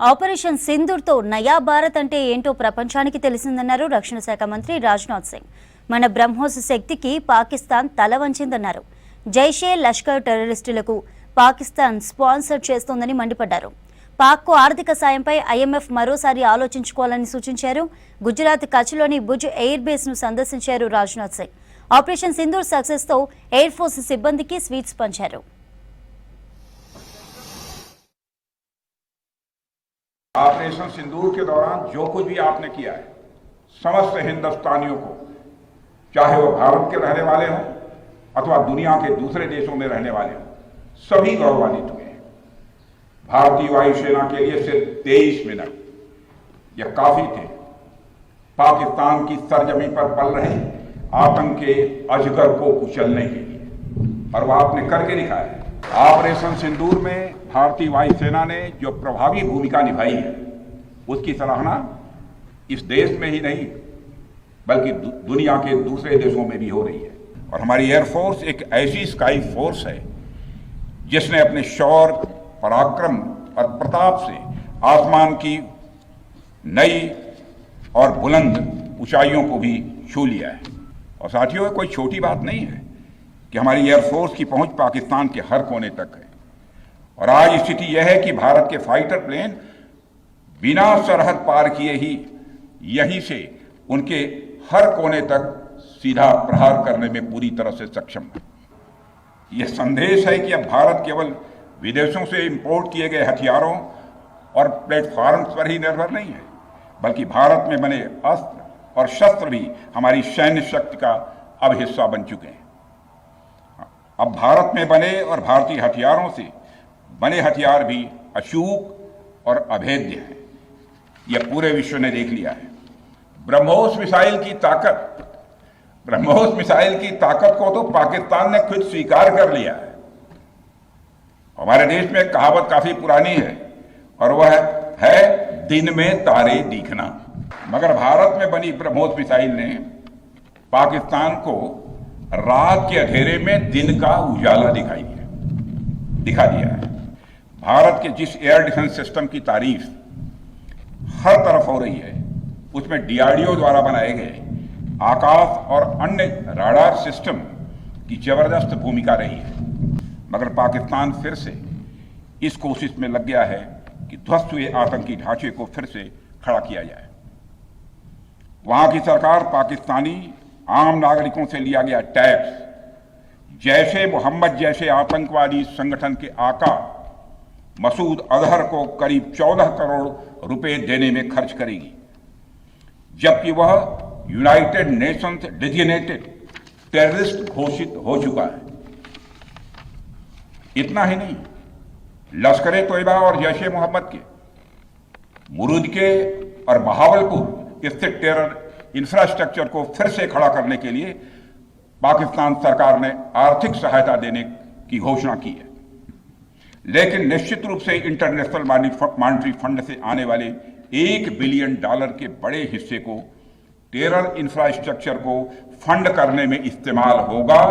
Operation సింధూర్తో నయా భారత్ అంటే ఏంటో ప్రపంచానికి తెలిసిందన్నారు రక్షణ శాఖ మంత్రి రాజ్నాథ్ సింగ్. మన బ్రహ్మోస్ శక్తికి పాకిస్తాన్ తల వంచిందన్నారు. జైషే లష్కర్ టెర్రరిస్టులకు పాకిస్తాన్ స్పాన్సర్ చేస్తోందని మండిపడ్డారు. పాక్కు ఆర్థిక సాయంపై ఐఎంఎఫ్ మరోసారి ఆలోచించుకోవాలని సూచించారు. గుజరాత్ కచ్లోని భుజ్ ఎయిర్ బేస్ ను సందర్శించారు రాజ్నాథ్ సింగ్. ఆపరేషన్ సింధూర్ సక్సెస్ తో ఎయిర్ ఫోర్స్ సిబ్బందికి స్వీట్స్ పంచారు. ऑपरेशन सिंदूर के दौरान जो कुछ भी आपने किया है, समस्त हिंदुस्तानियों को, चाहे वो भारत के रहने वाले हों अथवा दुनिया के दूसरे देशों में रहने वाले हों, सभी गौरवान्वित हुए हैं। भारतीय वायुसेना के लिए सिर्फ 23 मिनट यह काफी थे पाकिस्तान की सरजमी पर पल रहे आतंक के अजगर को कुचलने के लिए, और वह आपने करके दिखाया है। ऑपरेशन सिंदूर में भारतीय वायुसेना ने जो प्रभावी भूमिका निभाई है, उसकी सराहना इस देश में ही नहीं बल्कि दुनिया के दूसरे देशों में भी हो रही है। और हमारी एयरफोर्स एक ऐसी स्काई फोर्स है जिसने अपने शौर्य, पराक्रम और प्रताप से आसमान की नई और बुलंद ऊंचाइयों को भी छू लिया है। और साथियों, कोई छोटी बात नहीं है कि हमारी एयरफोर्स की पहुंच पाकिस्तान के हर कोने तक है। और आज स्थिति यह है कि भारत के फाइटर प्लेन बिना सरहद पार किए ही यहीं से उनके हर कोने तक सीधा प्रहार करने में पूरी तरह से सक्षम है। यह संदेश है कि अब भारत केवल विदेशों से इंपोर्ट किए गए हथियारों और प्लेटफॉर्म्स पर ही निर्भर नहीं है, बल्कि भारत में बने अस्त्र और शस्त्र भी हमारी सैन्य शक्ति का अब हिस्सा बन चुके हैं। अब भारत में बने और भारतीय हथियारों से बने हथियार भी अचूक और अभेद्य हैं। यह पूरे विश्व ने देख लिया है। ब्रह्मोस मिसाइल की ताकत को तो पाकिस्तान ने खुद स्वीकार कर लिया है। हमारे देश में एक कहावत काफी पुरानी है और वह है दिन में तारे दिखना। मगर भारत में बनी ब्रह्मोस मिसाइल ने पाकिस्तान को रात के अंधेरे में दिन का उजाला दिखा दिया है। भारत के जिस एयर डिफेंस सिस्टम की तारीफ हर तरफ हो रही है, उसमें डीआरडीओ द्वारा बनाए गए आकाश और अन्य राडार सिस्टम की जबरदस्त भूमिका रही है। मगर पाकिस्तान फिर से इस कोशिश में लग गया है कि ध्वस्त हुए आतंकी ढांचे को फिर से खड़ा किया जाए। वहां की सरकार पाकिस्तानी आम नागरिकों से लिया गया टैक्स जैशे मोहम्मद जैसे आतंकवादी संगठन के आका मसूद अजहर को करीब 14 करोड़ रुपए देने में खर्च करेगी, जबकि वह यूनाइटेड नेशंस डेजिग्नेटेड टेररिस्ट घोषित हो चुका है। इतना ही नहीं, लश्कर-ए-तोयबा और जैशे मोहम्मद के मुरूद के और बहावलपुर स्थित टेरर इंफ्रास्ट्रक्चर को फिर से खड़ा करने के लिए पाकिस्तान सरकार ने आर्थिक सहायता देने की घोषणा की है। लेकिन निश्चित रूप से इंटरनेशनल मॉनेटरी फंड से आने वाले $1 बिलियन के बड़े हिस्से को टेरर इंफ्रास्ट्रक्चर को फंड करने में इस्तेमाल होगा।